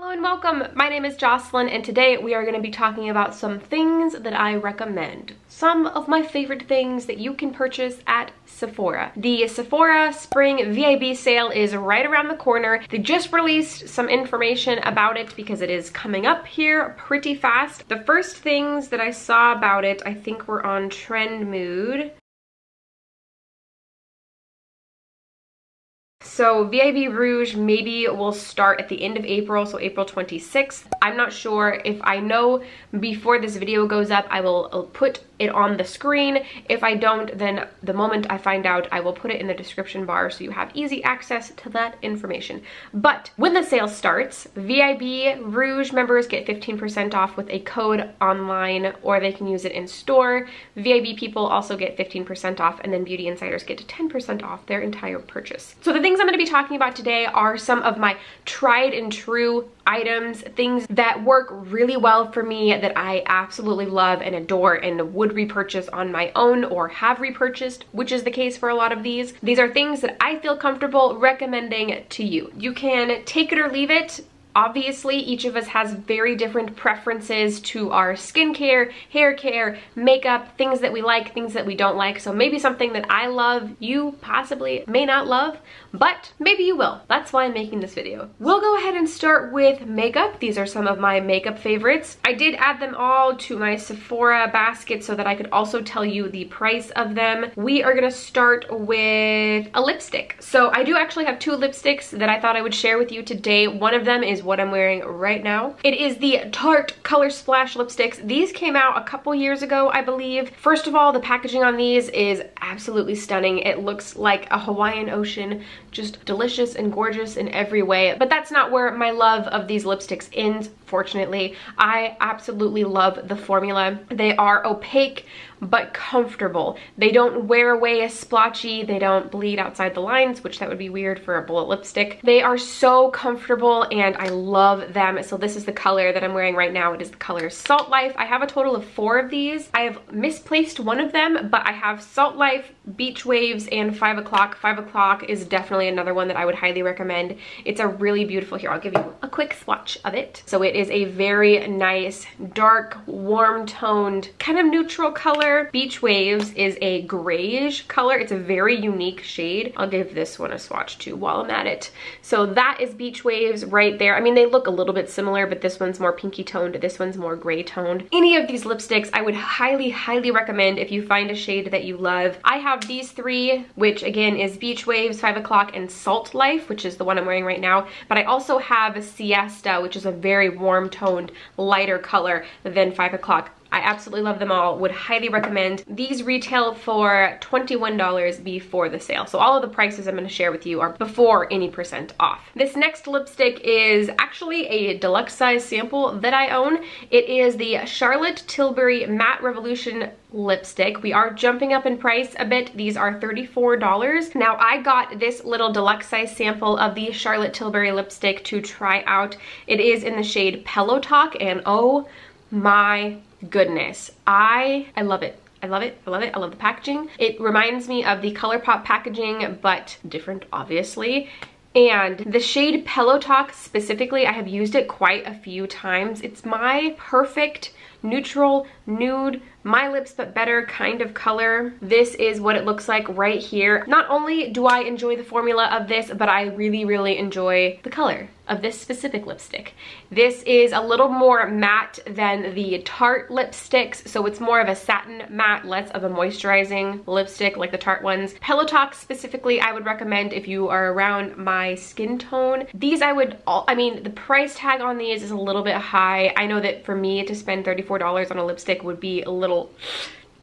Hello and welcome. My name is Jocelyn and today we are going to be talking about some things that I recommend. Some of my favorite things that you can purchase at Sephora. The Sephora Spring VIB sale is right around the corner. They just released some information about it because it is coming up here pretty fast. The first things that I saw about it I think were on Trend Mood. So VIB Rouge maybe will start at the end of April, so April 26th. I'm not sure. If I know before this video goes up, I will put it on the screen. If I don't, then the moment I find out, I will put it in the description bar so you have easy access to that information. But when the sale starts, VIB Rouge members get 15% off with a code online, or they can use it in store. VIB people also get 15% off, and then Beauty Insiders get 10% off their entire purchase. So the things I'm going to be talking about today are some of my tried and true items, things that work really well for me that I absolutely love and adore and would repurchase on my own or have repurchased, which is the case for a lot of these. These are things that I feel comfortable recommending to you. You can take it or leave it. Obviously, each of us has very different preferences to our skincare, hair care, makeup, things that we like, things that we don't like. So maybe something that I love, you possibly may not love, but maybe you will. That's why I'm making this video. We'll go ahead and start with makeup. These are some of my makeup favorites. I did add them all to my Sephora basket so that I could also tell you the price of them. We are gonna start with a lipstick. So I do actually have two lipsticks that I thought I would share with you today. One of them is what I'm wearing right now. It is the Tarte Color Splash lipsticks. These came out a couple years ago, I believe. First of all, the packaging on these is absolutely stunning. It looks like a Hawaiian ocean, just delicious and gorgeous in every way. But that's not where my love of these lipsticks ends, fortunately. I absolutely love the formula. They are opaque but comfortable. They don't wear away as splotchy. They don't bleed outside the lines, which that would be weird for a bullet lipstick. They are so comfortable and I love them. So this is the color that I'm wearing right now. It is the color Salt Life. I have a total of 4 of these. I have misplaced one of them, but I have Salt Life, Beach Waves, and 5 o'clock. 5 o'clock is definitely another one that I would highly recommend. It's a really beautiful, here, I'll give you a quick swatch of it. So it is a very nice, dark, warm toned, kind of neutral color. Beach Waves is a grayish color. It's a very unique shade. I'll give this one a swatch too while I'm at it. So that is Beach Waves right there. I mean, they look a little bit similar, but this one's more pinky toned. This one's more gray toned. Any of these lipsticks, I would highly, highly recommend if you find a shade that you love. I have these 3, which again is Beach Waves, 5 o'clock, and Salt Life, which is the one I'm wearing right now. But I also have Siesta, which is a very warm toned, lighter color than 5 o'clock. I absolutely love them all, would highly recommend. These retail for $21 before the sale. So all of the prices I'm gonna share with you are before any % off. This next lipstick is actually a deluxe size sample that I own. It is the Charlotte Tilbury Matte Revolution lipstick. We are jumping up in price a bit. These are $34. Now I got this little deluxe size sample of the Charlotte Tilbury lipstick to try out. It is in the shade Pillow Talk, and oh my goodness, I love it. I love it. I love it. I love the packaging. It reminds me of the ColourPop packaging, but different, obviously. And the shade Pillow Talk specifically, I have used it quite a few times. It's my perfect neutral, nude, my lips but better kind of color. This is what it looks like right here. Not only do I enjoy the formula of this, but I really, really enjoy the color of this specific lipstick. This is a little more matte than the Tarte lipsticks, so it's more of a satin matte, less of a moisturizing lipstick like the Tarte ones. Pillow Talk specifically, I would recommend if you are around my skin tone. These I mean, the price tag on these is a little bit high. I know that for me to spend $34 on a lipstick would be a little,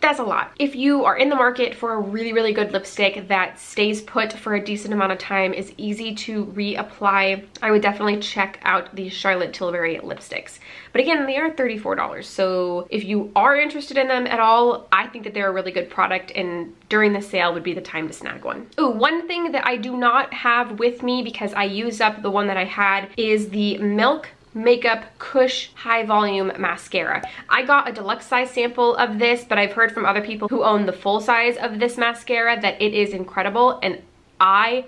that's a lot. If you are in the market for a really, really good lipstick that stays put for a decent amount of time, is easy to reapply, I would definitely check out the Charlotte Tilbury lipsticks. But again, they are $34. So if you are interested in them at all, I think that they're a really good product, and during the sale would be the time to snag one. Ooh, one thing that I do not have with me because I used up the one that I had is the Milk Makeup KUSH High Volume Mascara. I got a deluxe size sample of this, but I've heard from other people who own the full size of this mascara that it is incredible, and I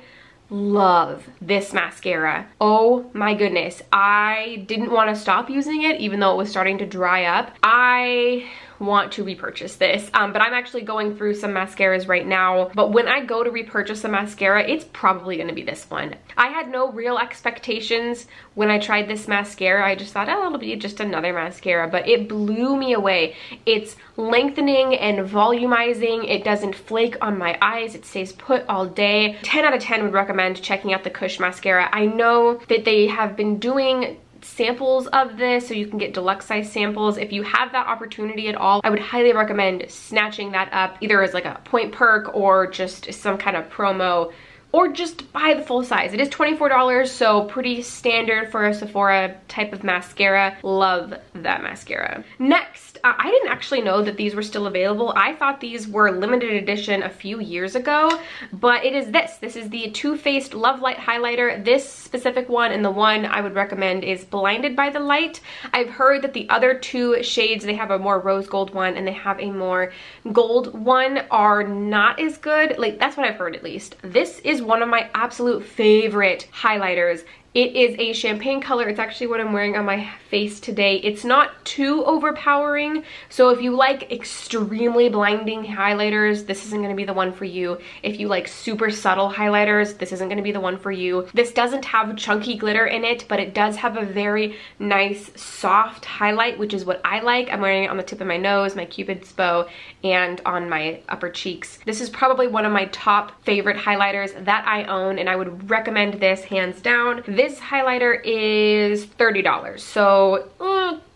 love this mascara. Oh my goodness. I didn't want to stop using it even though it was starting to dry up. I want to repurchase this, but I'm actually going through some mascaras right now, but when I go to repurchase a mascara, it's probably going to be this one. I had no real expectations when I tried this mascara. I just thought, oh, it'll be just another mascara, but it blew me away. It's lengthening and volumizing. It doesn't flake on my eyes. It stays put all day. 10 out of 10 would recommend checking out the KUSH mascara. I know that they have been doing samples of this, so you can get deluxe size samples. If you have that opportunity at all, I would highly recommend snatching that up, either as like a point perk or just some kind of promo, or just buy the full size. It is $24, so pretty standard for a Sephora type of mascara. Love that mascara. Next, I didn't actually know that these were still available. I thought these were limited edition a few years ago, but it is this. This is the Too Faced Love Light highlighter. This specific one, and the one I would recommend, is Blinded by the Light. I've heard that the other two shades, they have a more rose gold one and they have a more gold one, are not as good. Like, that's what I've heard at least. This is one of my absolute favorite highlighters. It is a champagne color. It's actually what I'm wearing on my face today. It's not too overpowering, so if you like extremely blinding highlighters, this isn't going to be the one for you. If you like super subtle highlighters, this isn't going to be the one for you. This doesn't have chunky glitter in it, but it does have a very nice soft highlight, which is what I like. I'm wearing it on the tip of my nose, my Cupid's bow, and on my upper cheeks. This is probably one of my top favorite highlighters that I own, and I would recommend this hands down. This highlighter is $30, so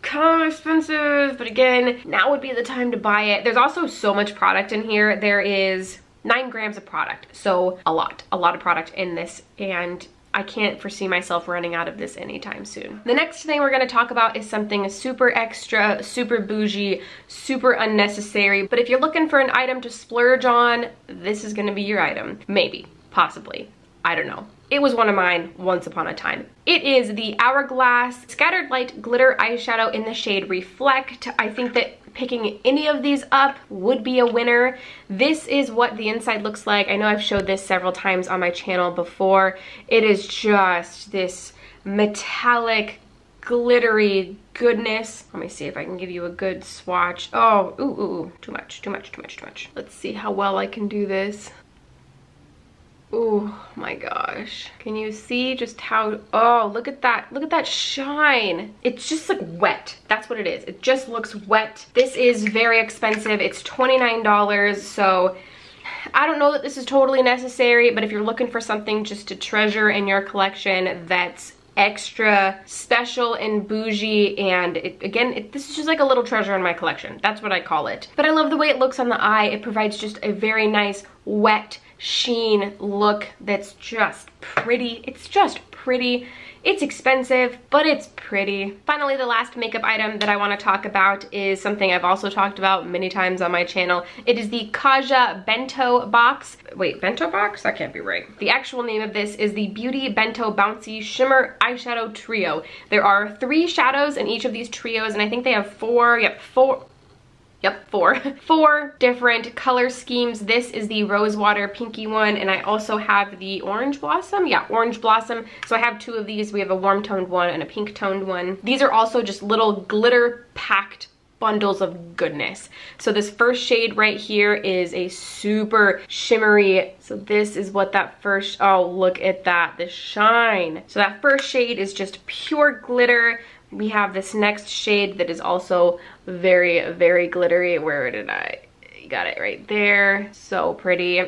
kind of expensive, but again, now would be the time to buy it. There's also so much product in here. There is 9 grams of product, so a lot of product in this, and I can't foresee myself running out of this anytime soon. The next thing we're going to talk about is something super extra, super bougie, super unnecessary, but if you're looking for an item to splurge on, this is going to be your item. Maybe, possibly, I don't know. It was one of mine once upon a time. It is the Hourglass Scattered Light Glitter Eyeshadow in the shade Reflect. I think that picking any of these up would be a winner. This is what the inside looks like. I know I've showed this several times on my channel before. It is just this metallic, glittery goodness. Let me see if I can give you a good swatch. Oh, ooh, too much. Let's see how well I can do this. Oh my gosh. Can you see just how, oh, look at that shine. It's just like wet. That's what it is. It just looks wet. This is very expensive. It's $29, so I don't know that this is totally necessary, but if you're looking for something just to treasure in your collection that's extra special and bougie, and this is just like a little treasure in my collection. That's what I call it. But I love the way it looks on the eye. It provides just a very nice wet sheen look that's just pretty. It's just pretty. It's expensive, but it's pretty. Finally, the last makeup item that I want to talk about is something I've also talked about many times on my channel. It is the Kaja Bento Box. Wait, Bento Box? That can't be right. The actual name of this is the Beauty Bento Bouncy Shimmer Eyeshadow Trio. There are 3 shadows in each of these trios, and I think they have 4 different color schemes. This is the Rosewater Pinky one, and I also have the Orange Blossom. Yeah, Orange Blossom. So I have 2 of these. We have a warm toned one and a pink toned one. These are also just little glitter packed bundles of goodness. So this first shade right here is a super shimmery. So this is what that first, oh, look at that, the shine. So that first shade is just pure glitter. We have this next shade that is also very, very glittery. Where did I? Got it right there. So pretty.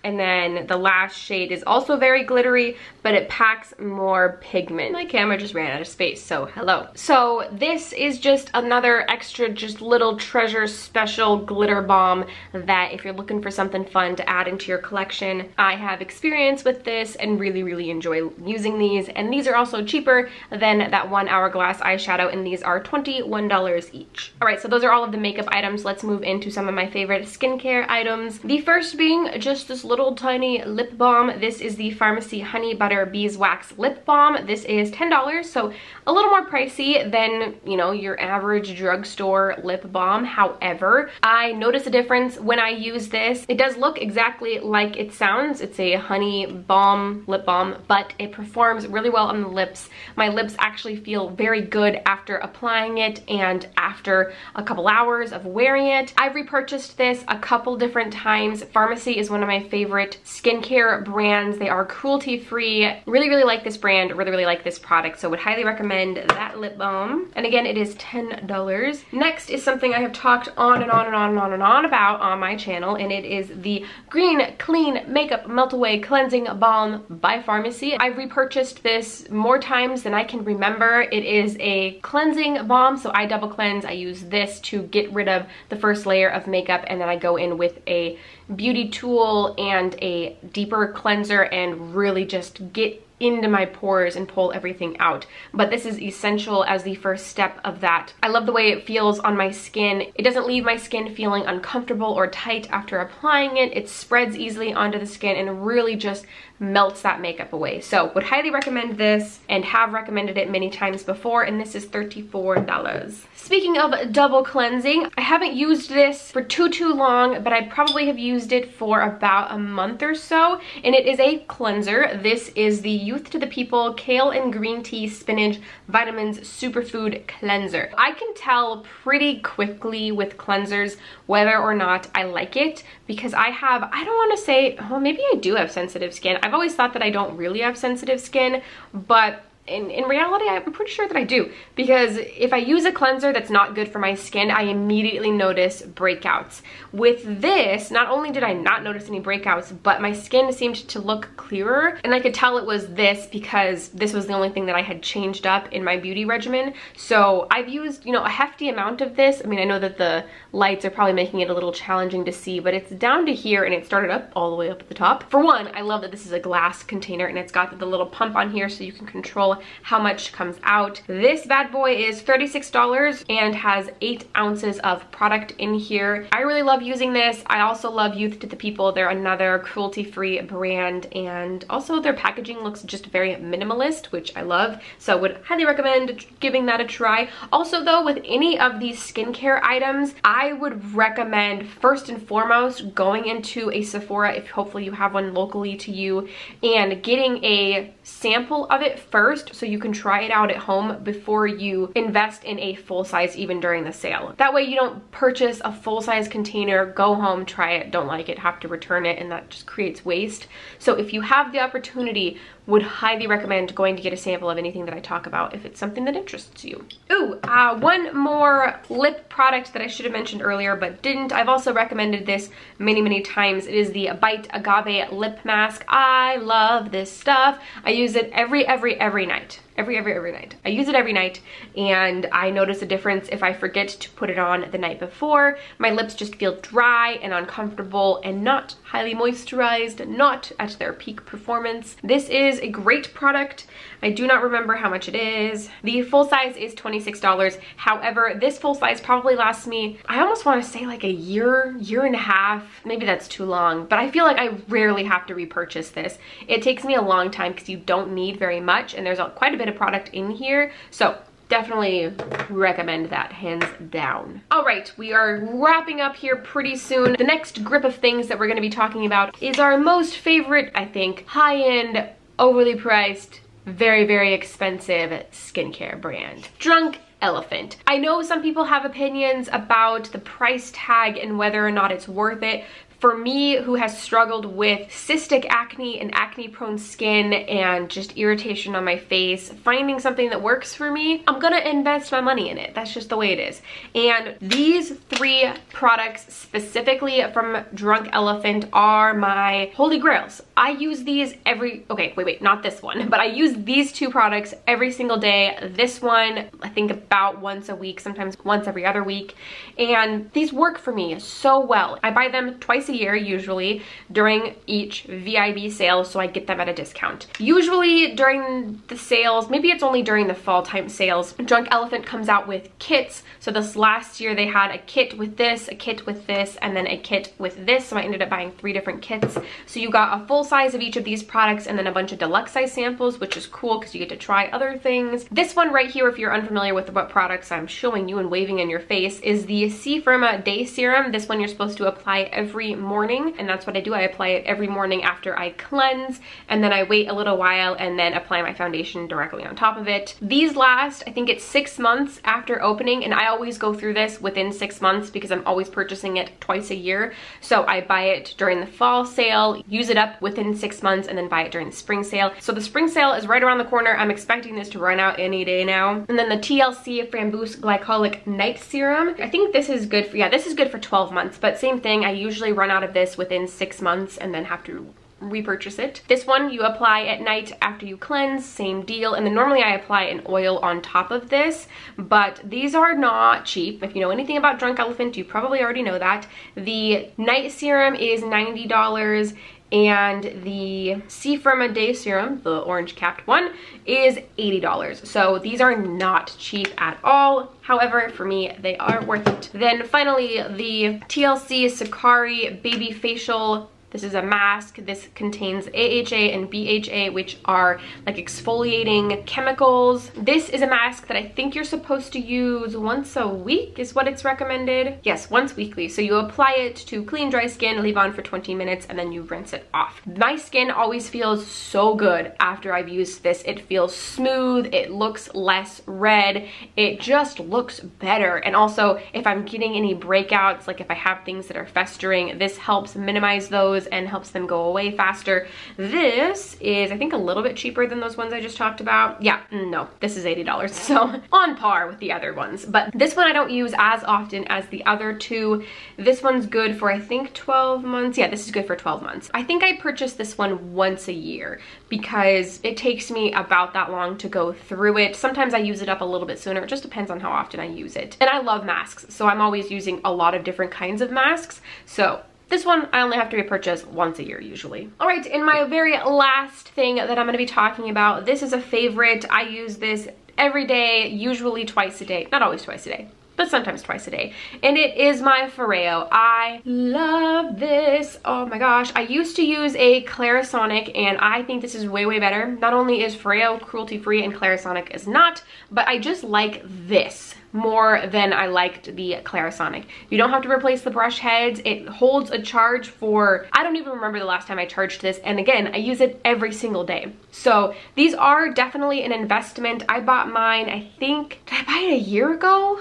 And then the last shade is also very glittery, but it packs more pigment. My camera just ran out of space, so hello. So this is just another extra, just little treasure special glitter bomb that if you're looking for something fun to add into your collection, I have experience with this and really, really enjoy using these. And these are also cheaper than that one Hourglass eyeshadow, and these are $21 each. All right, so those are all of the makeup items. Let's move into some of my favorite skincare items. The first being just this little tiny lip balm. This is the Pharmacy Honey Butter Beeswax Lip Balm. This is $10, so a little more pricey than, you know, your average drugstore lip balm. However, I notice a difference when I use this. It does look exactly like it sounds. It's a honey balm, lip balm, but it performs really well on the lips. My lips actually feel very good after applying it and after a couple hours of wearing it. I've repurchased this a couple different times. Pharmacy is one of my favorite skincare brands. They are cruelty-free. Really like this brand, really like this product, so would highly recommend that lip balm. And again, it is $10. Next is something I have talked on and on about on my channel, and it is the Green Clean Makeup Melt Away Cleansing Balm by Pharmacy. I've repurchased this more times than I can remember. It is a cleansing balm, so I double cleanse. I use this to get rid of the first layer of makeup, and then I go in with a beauty tool and a deeper cleanser and really just get into my pores and pull everything out. But this is essential as the first step of that. I love the way it feels on my skin. It doesn't leave my skin feeling uncomfortable or tight after applying it. It spreads easily onto the skin and really just melts that makeup away. So would highly recommend this and have recommended it many times before, and this is $34. Speaking of double cleansing, I haven't used this for too long, but I probably have used it for about a month or so, and it is a cleanser. This is the Youth to the People Kale and Green Tea Spinach Vitamins Superfood Cleanser. I can tell pretty quickly with cleansers whether or not I like it, because I don't want to say, well, maybe I do have sensitive skin. I've always thought that I don't really have sensitive skin, but in reality, I'm pretty sure that I do, because if I use a cleanser that's not good for my skin, I immediately notice breakouts. With this, not only did I not notice any breakouts, but my skin seemed to look clearer, and I could tell it was this because this was the only thing that I had changed up in my beauty regimen. So I've used, you know, a hefty amount of this. I mean, I know that the lights are probably making it a little challenging to see, but it's down to here and it started up all the way up at the top. For one, I love that this is a glass container and it's got the little pump on here so you can control how much comes out. This bad boy is $36 and has 8 ounces of product in here. I really love using this. I also love Youth to the People. They're another cruelty-free brand, and also their packaging looks just very minimalist, which I love, so would highly recommend giving that a try. Also though, with any of these skincare items, I would recommend first and foremost going into a Sephora, if hopefully you have one locally to you, and getting a sample of it first so you can try it out at home before you invest in a full size even during the sale. That way you don't purchase a full size container, go home, try it, don't like it, have to return it, and that just creates waste. So if you have the opportunity, would highly recommend going to get a sample of anything that I talk about if it's something that interests you. Ooh, one more lip product that I should have mentioned earlier but didn't. I've also recommended this many times. It is the Bite Agave Lip Mask. I love this stuff. I use it every night. Every night. I use it every night, and I notice a difference if I forget to put it on the night before. My lips just feel dry and uncomfortable and not highly moisturized, not at their peak performance. This is a great product. I do not remember how much it is. The full size is $26. However, this full size probably lasts me, I almost want to say like a year and a half. Maybe that's too long, but I feel like I rarely have to repurchase this. It takes me a long time because you don't need very much, and there's quite a bit of product in here, so definitely recommend that, hands down. All right, we are wrapping up here pretty soon. The next grip of things that we're going to be talking about is our most favorite, I think, high-end, overly priced, very expensive skincare brand, Drunk Elephant. I know some people have opinions about the price tag and whether or not it's worth it. For me, who has struggled with cystic acne and acne-prone skin and just irritation on my face, finding something that works for me, I'm gonna invest my money in it. That's just the way it is. And these 3 products specifically from Drunk Elephant are my holy grails. I use these okay, wait, not this one, but I use these 2 products every single day. This one, I think about once a week, sometimes once every other week. And these work for me so well. I buy them twice a a year usually during each VIB sale, so I get them at a discount. Usually during the sales, maybe it's only during the fall time sales, Drunk Elephant comes out with kits. So this last year they had a kit with this, a kit with this, and then a kit with this. So I ended up buying 3 different kits. So you got a full size of each of these products and then a bunch of deluxe size samples, which is cool because you get to try other things. This one right here, if you're unfamiliar with what products I'm showing you and waving in your face, is the Sephora Day Serum. This one you're supposed to apply every morning, and that's what I do. I apply it every morning after I cleanse, and then I wait a little while and then apply my foundation directly on top of it. These last, I think it's 6 months after opening, and I always go through this within 6 months because I'm always purchasing it twice a year. So I buy it during the fall sale, use it up within 6 months, and then buy it during the spring sale. So the spring sale is right around the corner. I'm expecting this to run out any day now. And then the TLC Framboos Glycolic Night Serum. I think this is good for, yeah, this is good for 12 months, but same thing. I usually run out of this within 6 months and then have to repurchase it. This one you apply at night after you cleanse, same deal. And then normally I apply an oil on top of this, but these are not cheap. If you know anything about Drunk Elephant, you probably already know that. The night serum is $90, and the Sephora Day Serum, the orange capped one, is $80. So these are not cheap at all. However, for me, they are worth it. Then finally, the TLC Sakari Baby Facial. This is a mask. This contains AHA and BHA, which are like exfoliating chemicals. This is a mask that I think you're supposed to use once a week is what it's recommended. Yes, once weekly. So you apply it to clean, dry skin, leave on for 20 minutes, and then you rinse it off. My skin always feels so good after I've used this. It feels smooth. It looks less red. It just looks better. And also, if I'm getting any breakouts, like if I have things that are festering, this helps minimize those and helps them go away faster. This is, I think, a little bit cheaper than those ones I just talked about. Yeah, no, this is $80, so on par with the other ones. But this one I don't use as often as the other two. This one's good for, I think, 12 months. Yeah, this is good for 12 months. I think I purchase this one once a year because it takes me about that long to go through it. Sometimes I use it up a little bit sooner. It just depends on how often I use it. And I love masks, so I'm always using a lot of different kinds of masks. So this one I only have to repurchase once a year usually. All right, in my very last thing that I'm gonna be talking about, this is a favorite. I use this every day, usually twice a day. Not always twice a day, but sometimes twice a day. And it is my Foreo. I love this. Oh my gosh. I used to use a Clarisonic, and I think this is way, way better. Not only is Foreo cruelty-free and Clarisonic is not, but I just like this more than I liked the Clarisonic. You don't have to replace the brush heads. It holds a charge for, I don't even remember the last time I charged this, and again, I use it every single day. So these are definitely an investment. I bought mine, I think, did I buy it a year ago?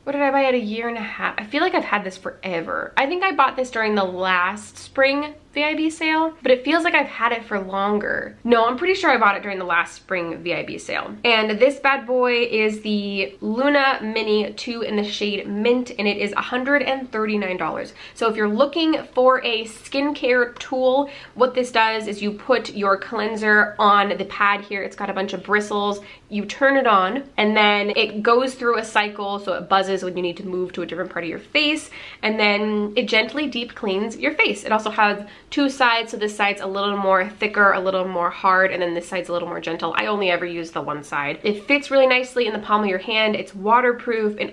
What did I buy at, a year and a half? I feel like I've had this forever. I think I bought this during the last spring VIB sale, but it feels like I've had it for longer. No, I'm pretty sure I bought it during the last spring VIB sale. And this bad boy is the Luna Mini 2 in the shade Mint, and it is $139. So if you're looking for a skincare tool, what this does is you put your cleanser on the pad here. It's got a bunch of bristles. You turn it on, and then it goes through a cycle, so it buzzes when you need to move to a different part of your face, and then it gently deep cleans your face. It also has 2 sides, so this side's a little more thicker, a little more hard, and then this side's a little more gentle. I only ever use the one side. It fits really nicely in the palm of your hand. It's waterproof, and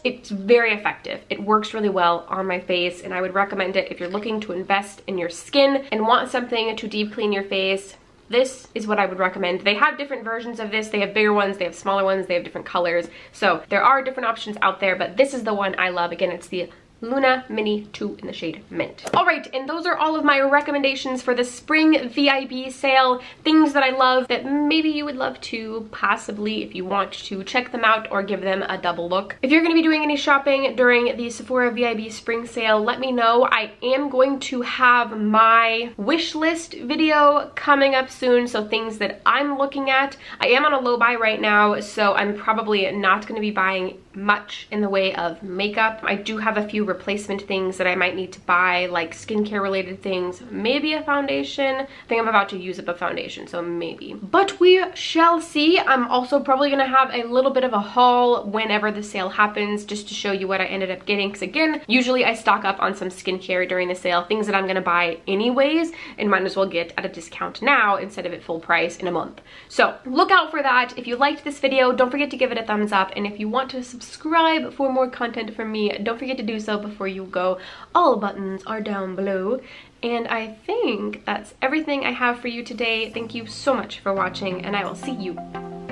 it's very effective. It works really well on my face, and I would recommend it if you're looking to invest in your skin and want something to deep clean your face. This is what I would recommend. They have different versions of this. They have bigger ones, they have smaller ones, they have different colors. So there are different options out there, but this is the one I love. Again, it's the Luna Mini 2 in the shade Mint. All right, and those are all of my recommendations for the spring VIB sale. Things that I love that maybe you would love to possibly, if you want to check them out or give them a double look. If you're gonna be doing any shopping during the Sephora VIB spring sale, let me know. I am going to have my wish list video coming up soon, so things that I'm looking at. I am on a low buy right now, so I'm probably not gonna be buying much in the way of makeup. I do have a few replacement things that I might need to buy, like skincare related things, maybe a foundation. I think I'm about to use up a foundation, so maybe. But we shall see. I'm also probably gonna have a little bit of a haul whenever the sale happens, just to show you what I ended up getting. Because again, usually I stock up on some skincare during the sale, things that I'm gonna buy anyways, and might as well get at a discount now instead of at full price in a month. So look out for that. If you liked this video, don't forget to give it a thumbs up, and if you want to subscribe for more content from me, don't forget to do so before you go. All buttons are down below. And I think that's everything I have for you today. Thank you so much for watching, and I will see you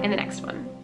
in the next one.